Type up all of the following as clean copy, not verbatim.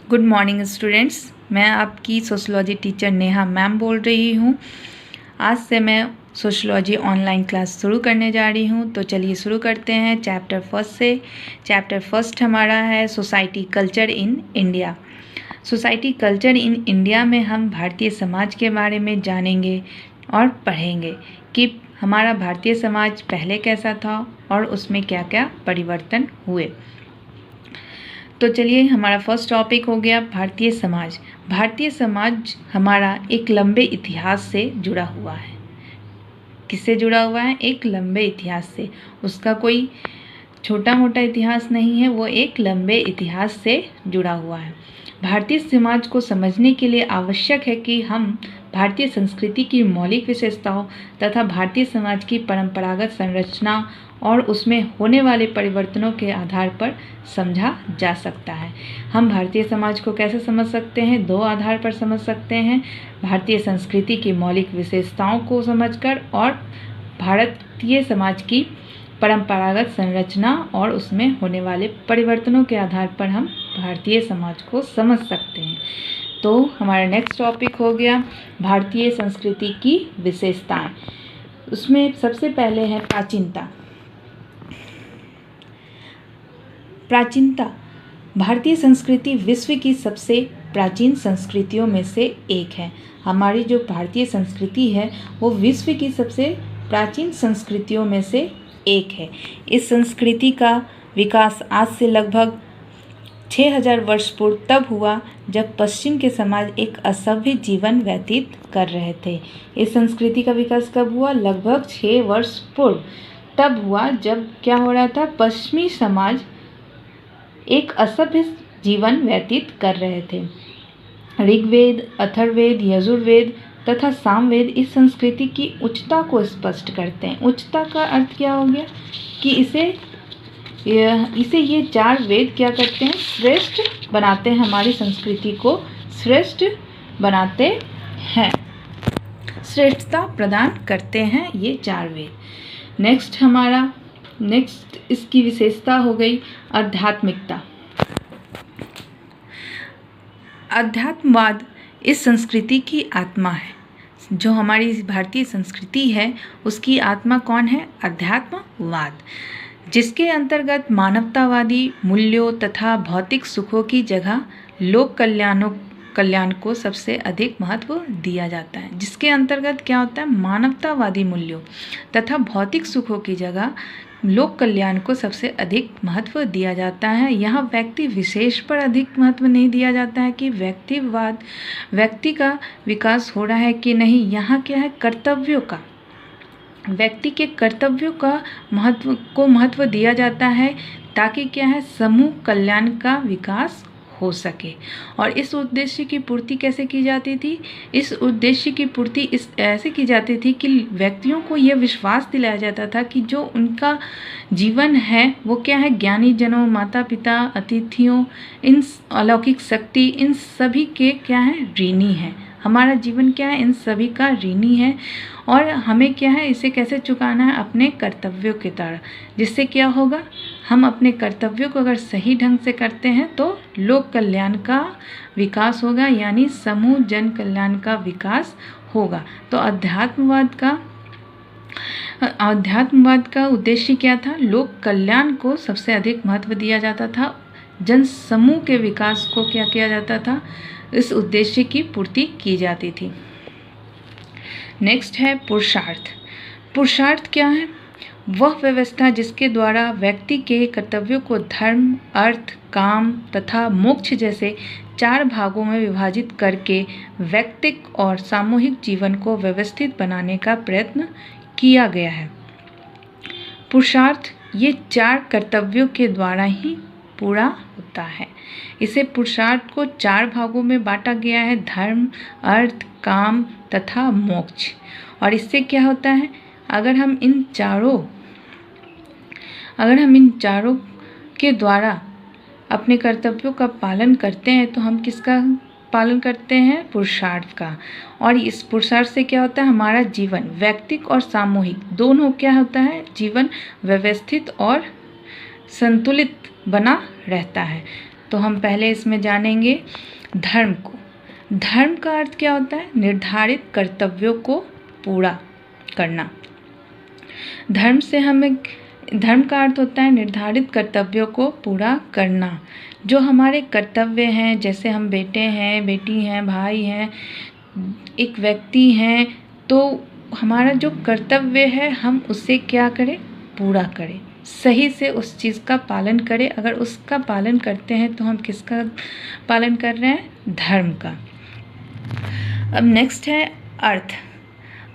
Good morning students. मैं आपकी sociology teacher Neha ma'am बोल रही हूँ। आज से मैं सोशलॉजी ऑनलाइन क्लास शुरू करने जा रही हूँ। तो चलिए शुरू करते हैं चैप्टर फर्स्ट से। चैप्टर फर्स्ट हमारा है society culture in India. Society culture in India में हम भारतीय समाज के बारे में जानेंगे और पढ़ेंगे कि हमारा भारतीय समाज पहले कैसा था और उसमें क्या क्या परिवर्तन हुए। तो चलिए, हमारा फर्स्ट टॉपिक हो गया भारतीय समाज। भारतीय समाज हमारा एक लंबे इतिहास से जुड़ा हुआ है। किससे जुड़ा हुआ है? एक लंबे इतिहास से। उसका कोई छोटा मोटा इतिहास नहीं है, वो एक लंबे इतिहास से जुड़ा हुआ है। भारतीय समाज को समझने के लिए आवश्यक है कि हम भारतीय संस्कृति की मौलिक विशेषताओं तथा भारतीय समाज की परंपरागत संरचना और उसमें होने वाले परिवर्तनों के आधार पर समझा जा सकता है। हम भारतीय समाज को कैसे समझ सकते हैं? दो आधार पर समझ सकते हैं। भारतीय संस्कृति की मौलिक विशेषताओं को समझकर और भारतीय समाज की परंपरागत संरचना और उसमें होने वाले परिवर्तनों के आधार पर हम भारतीय समाज को समझ सकते हैं। तो हमारा नेक्स्ट टॉपिक हो गया भारतीय संस्कृति की विशेषताएं। उसमें सबसे पहले है प्राचीनता। प्राचीनता। भारतीय संस्कृति विश्व की सबसे प्राचीन संस्कृतियों में से एक है। हमारी जो भारतीय संस्कृति है वो विश्व की सबसे प्राचीन संस्कृतियों में से एक है। इस संस्कृति का विकास आज से लगभग 6000 वर्ष पूर्व तब हुआ जब पश्चिम के समाज एक असभ्य जीवन व्यतीत कर रहे थे। इस संस्कृति का विकास कब हुआ? लगभग 6 वर्ष पूर्व तब हुआ जब क्या हो रहा था? पश्चिमी समाज एक असभ्य जीवन व्यतीत कर रहे थे। ऋग्वेद, अथर्ववेद, यजुर्वेद तथा सामवेद इस संस्कृति की उच्चता को स्पष्ट करते हैं। उच्चता का अर्थ क्या हो गया कि इसे ये 4 वेद क्या करते हैं? श्रेष्ठ बनाते हैं। हमारी संस्कृति को श्रेष्ठ बनाते हैं, श्रेष्ठता प्रदान करते हैं ये 4 वेद। नेक्स्ट इसकी विशेषता हो गई आध्यात्मिकता। अध्यात्मवाद इस संस्कृति की आत्मा है। जो हमारी भारतीय संस्कृति है उसकी आत्मा कौन है? अध्यात्मवाद, जिसके अंतर्गत मानवतावादी मूल्यों तथा भौतिक सुखों की जगह लोक कल्याण को सबसे अधिक महत्व दिया जाता है। जिसके अंतर्गत क्या होता है? मानवतावादी मूल्यों तथा भौतिक सुखों की जगह लोक कल्याण को सबसे अधिक महत्व दिया जाता है। यहाँ व्यक्ति विशेष पर अधिक महत्व नहीं दिया जाता है कि व्यक्ति का विकास हो रहा है कि नहीं। यहाँ क्या है? कर्तव्यों का, व्यक्ति के कर्तव्यों का महत्व दिया जाता है ताकि क्या है? समूह कल्याण का विकास हो सके। और इस उद्देश्य की पूर्ति कैसे की जाती थी? इस उद्देश्य की पूर्ति ऐसे की जाती थी कि व्यक्तियों को यह विश्वास दिलाया जाता था कि जो उनका जीवन है वो क्या है? ज्ञानी जनों, माता पिता, अतिथियों, इन अलौकिक शक्ति, इन सभी के क्या है? ऋणी है। हमारा जीवन क्या है? इन सभी का ऋणी है। और हमें क्या है? इसे कैसे चुकाना है? अपने कर्तव्यों की तरह। जिससे क्या होगा? हम अपने कर्तव्यों को अगर सही ढंग से करते हैं तो लोक कल्याण का विकास होगा, यानी समूह जन कल्याण का विकास होगा। तो अध्यात्मवाद का उद्देश्य क्या था? लोक कल्याण को सबसे अधिक महत्व दिया जाता था। जन समूह के विकास को क्या किया जाता था? इस उद्देश्य की पूर्ति की जाती थी। नेक्स्ट है पुरुषार्थ। पुरुषार्थ क्या है? वह व्यवस्था जिसके द्वारा व्यक्ति के कर्तव्यों को धर्म, अर्थ, काम तथा मोक्ष जैसे 4 भागों में विभाजित करके व्यक्तिक और सामूहिक जीवन को व्यवस्थित बनाने का प्रयत्न किया गया है। पुरुषार्थ ये 4 कर्तव्यों के द्वारा ही पूरा होता है। इसे पुरुषार्थ को 4 भागों में बांटा गया है: धर्म, अर्थ, काम तथा मोक्ष। और इससे क्या होता है? अगर हम इन चारों के द्वारा अपने कर्तव्यों का पालन करते हैं तो हम किसका पालन करते हैं? पुरुषार्थ का। और इस पुरुषार्थ से क्या होता है? हमारा जीवन व्यक्तिक और सामूहिक दोनों क्या होता है? जीवन व्यवस्थित और संतुलित बना रहता है। तो हम पहले इसमें जानेंगे धर्म को। धर्म का अर्थ क्या होता है? निर्धारित कर्तव्यों को पूरा करना। धर्म का अर्थ होता है निर्धारित कर्तव्यों को पूरा करना। जो हमारे कर्तव्य हैं, जैसे हम बेटे हैं, बेटी हैं, भाई हैं, एक व्यक्ति हैं, तो हमारा जो कर्तव्य है हम उसे क्या करें? पूरा करें, सही से उस चीज़ का पालन करें। अगर उसका पालन करते हैं तो हम किसका पालन कर रहे हैं? धर्म का। अब नेक्स्ट है अर्थ।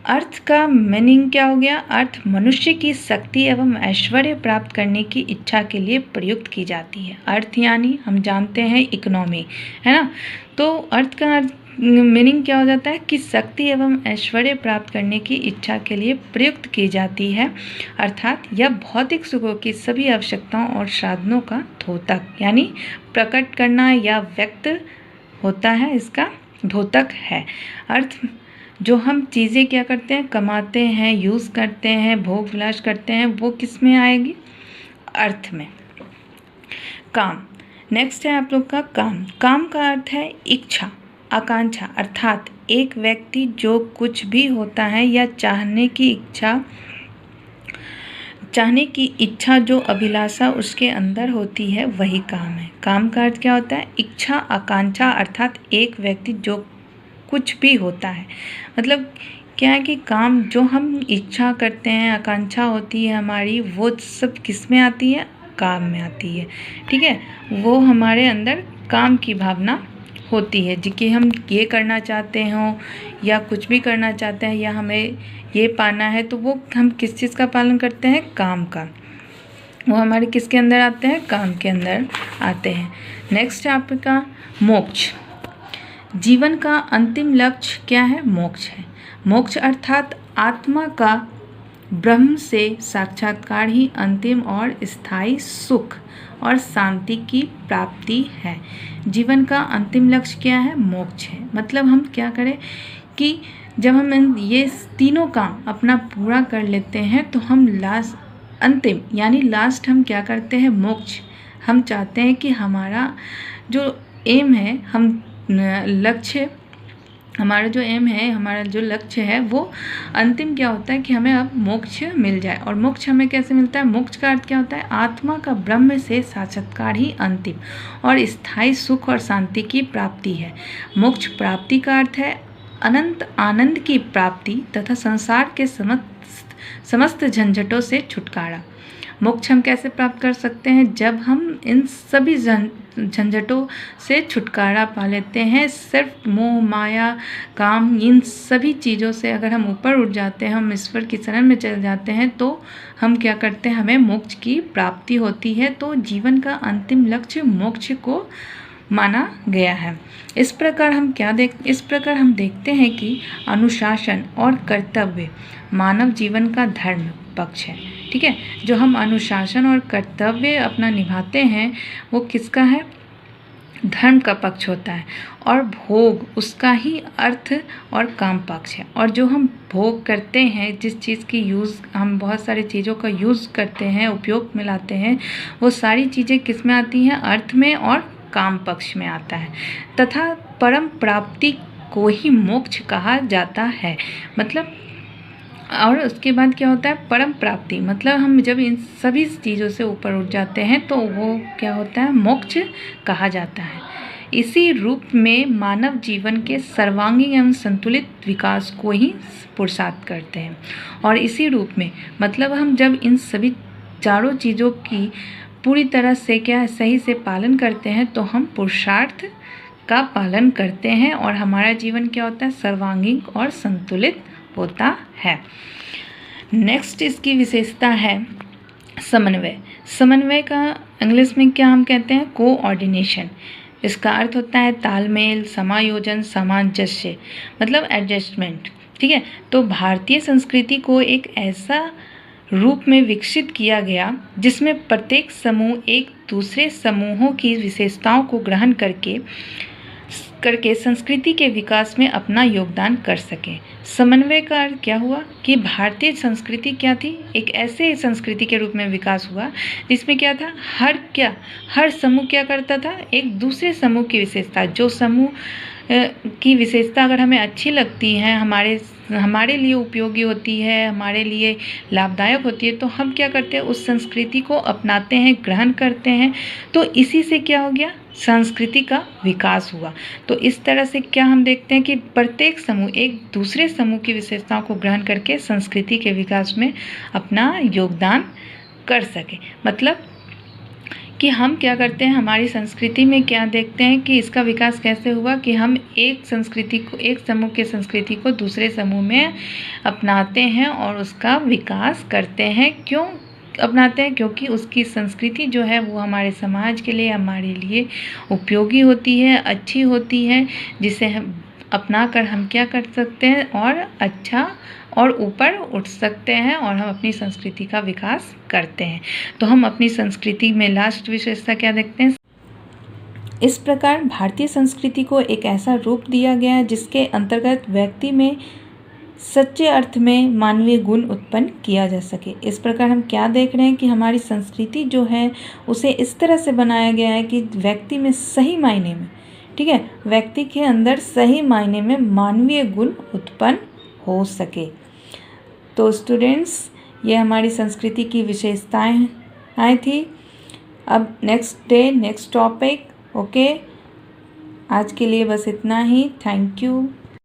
अर्थ का मीनिंग क्या हो गया? अर्थ मनुष्य की शक्ति एवं ऐश्वर्य प्राप्त करने की इच्छा के लिए प्रयुक्त की जाती है। अर्थ यानी हम जानते हैं इकोनॉमी, है ना। तो अर्थ का मीनिंग क्या हो जाता है कि शक्ति एवं ऐश्वर्य प्राप्त करने की इच्छा के लिए प्रयुक्त की जाती है, अर्थात यह भौतिक सुखों की सभी आवश्यकताओं और साधनों का द्योतक यानी प्रकट करना या व्यक्त होता है, इसका द्योतक है। अर्थ जो हम चीज़ें क्या करते हैं? कमाते हैं, यूज़ करते हैं, भोग विलास करते हैं, वो किस में आएगी? अर्थ में। काम। नेक्स्ट है आप लोग का काम। काम का अर्थ है इच्छा, आकांक्षा, अर्थात एक व्यक्ति जो कुछ भी होता है या चाहने की इच्छा जो अभिलाषा उसके अंदर होती है, वही काम है। काम का अर्थ क्या होता है? इच्छा, आकांक्षा, अर्थात एक व्यक्ति जो कुछ भी होता है। मतलब क्या है कि काम जो हम इच्छा करते हैं, आकांक्षा होती है हमारी, वो सब किस में आती है? काम में आती है। ठीक है, वो हमारे अंदर काम की भावना होती है, जी कि हम ये करना चाहते हों या कुछ भी करना चाहते हैं या हमें ये पाना है, तो वो हम किस चीज़ का पालन करते हैं? काम का। वो हमारे किसके अंदर आते हैं? काम के अंदर आते हैं। नेक्स्ट है आपका मोक्ष। जीवन का अंतिम लक्ष्य क्या है? मोक्ष है। मोक्ष अर्थात आत्मा का ब्रह्म से साक्षात्कार ही अंतिम और स्थायी सुख और शांति की प्राप्ति है। जीवन का अंतिम लक्ष्य क्या है? मोक्ष है। मतलब हम क्या करें कि जब हम ये तीनों काम अपना पूरा कर लेते हैं तो हम अंतिम यानी लास्ट हम क्या करते हैं? मोक्ष। हम चाहते हैं कि हमारा जो एम है, हमारा जो लक्ष्य है वो अंतिम क्या होता है कि हमें अब मोक्ष मिल जाए। और मोक्ष हमें कैसे मिलता है? मोक्ष का अर्थ क्या होता है? आत्मा का ब्रह्म से साक्षात्कार ही अंतिम और स्थायी सुख और शांति की प्राप्ति है। मोक्ष प्राप्ति का अर्थ है अनंत आनंद की प्राप्ति तथा संसार के समस्त झंझटों से छुटकारा। मोक्ष हम कैसे प्राप्त कर सकते हैं? जब हम इन सभी झंझटों से छुटकारा पा लेते हैं। सिर्फ मोह, माया, काम, इन सभी चीज़ों से अगर हम ऊपर उठ जाते हैं, हम ईश्वर की शरण में चले जाते हैं, तो हम क्या करते हैं? हमें मोक्ष की प्राप्ति होती है। तो जीवन का अंतिम लक्ष्य मोक्ष को माना गया है। इस प्रकार हम देखते हैं कि अनुशासन और कर्तव्य मानव जीवन का धर्म पक्ष है। ठीक है, जो हम अनुशासन और कर्तव्य अपना निभाते हैं वो किसका है? धर्म का पक्ष होता है। और भोग उसका ही अर्थ और काम पक्ष है। और जो हम भोग करते हैं, जिस चीज़ की हम बहुत सारी चीज़ों का यूज़ करते हैं, उपयोग में लाते हैं, वो सारी चीज़ें किस में आती हैं? अर्थ में और काम पक्ष में आता है। तथा परम प्राप्ति को ही मोक्ष कहा जाता है। मतलब और उसके बाद क्या होता है? परम प्राप्ति। मतलब हम जब इन सभी चीज़ों से ऊपर उठ जाते हैं तो वो क्या होता है? मोक्ष कहा जाता है। इसी रूप में मानव जीवन के सर्वांगीण एवं संतुलित विकास को ही पुरुषार्थ करते हैं। और इसी रूप में मतलब हम जब इन सभी चारों चीज़ों की पूरी तरह से सही से पालन करते हैं तो हम पुरुषार्थ का पालन करते हैं और हमारा जीवन क्या होता है? सर्वांगीण और संतुलित होता है। नेक्स्ट इसकी विशेषता है समन्वय। समन्वय का इंग्लिश में क्या हम कहते हैं? कोऑर्डिनेशन। इसका अर्थ होता है तालमेल, समायोजन, सामंजस्य, मतलब एडजस्टमेंट। ठीक है, तो भारतीय संस्कृति को एक ऐसा रूप में विकसित किया गया जिसमें प्रत्येक समूह एक दूसरे समूहों की विशेषताओं को ग्रहण करके करके संस्कृति के विकास में अपना योगदान कर सकें। समन्वय का अर्थ क्या हुआ कि भारतीय संस्कृति क्या थी, एक ऐसे संस्कृति के रूप में विकास हुआ जिसमें क्या था, हर समूह क्या करता था, एक दूसरे समूह की विशेषता, जो समूह की विशेषता अगर हमें अच्छी लगती है, हमारे लिए उपयोगी होती है, हमारे लिए लाभदायक होती है, तो हम क्या करते हैं, उस संस्कृति को अपनाते हैं, ग्रहण करते हैं। तो इसी से क्या हो गया, संस्कृति का विकास हुआ। तो इस तरह से क्या हम देखते हैं कि प्रत्येक समूह एक दूसरे समूह की विशेषताओं को ग्रहण करके संस्कृति के विकास में अपना योगदान कर सके। मतलब कि हम क्या करते हैं, हमारी संस्कृति में क्या देखते हैं कि इसका विकास कैसे हुआ कि हम एक समूह के संस्कृति को दूसरे समूह में अपनाते हैं और उसका विकास करते हैं। क्यों अपनाते हैं? क्योंकि उसकी संस्कृति जो है वो हमारे समाज के लिए, हमारे लिए उपयोगी होती है, अच्छी होती है, जिसे हम अपना कर हम क्या कर सकते हैं और अच्छा और ऊपर उठ सकते हैं और हम अपनी संस्कृति का विकास करते हैं। तो हम अपनी संस्कृति में लास्ट विशेषता क्या देखते हैं, इस प्रकार भारतीय संस्कृति को एक ऐसा रूप दिया गया है जिसके अंतर्गत व्यक्ति में सच्चे अर्थ में मानवीय गुण उत्पन्न किया जा सके। इस प्रकार हम क्या देख रहे हैं कि हमारी संस्कृति जो है उसे इस तरह से बनाया गया है कि व्यक्ति में सही मायने में, ठीक है, व्यक्ति के अंदर सही मायने में मानवीय गुण उत्पन्न हो सके। तो स्टूडेंट्स, ये हमारी संस्कृति की विशेषताएं थी। अब next day next topic. Okay, आज के लिए बस इतना ही। Thank you.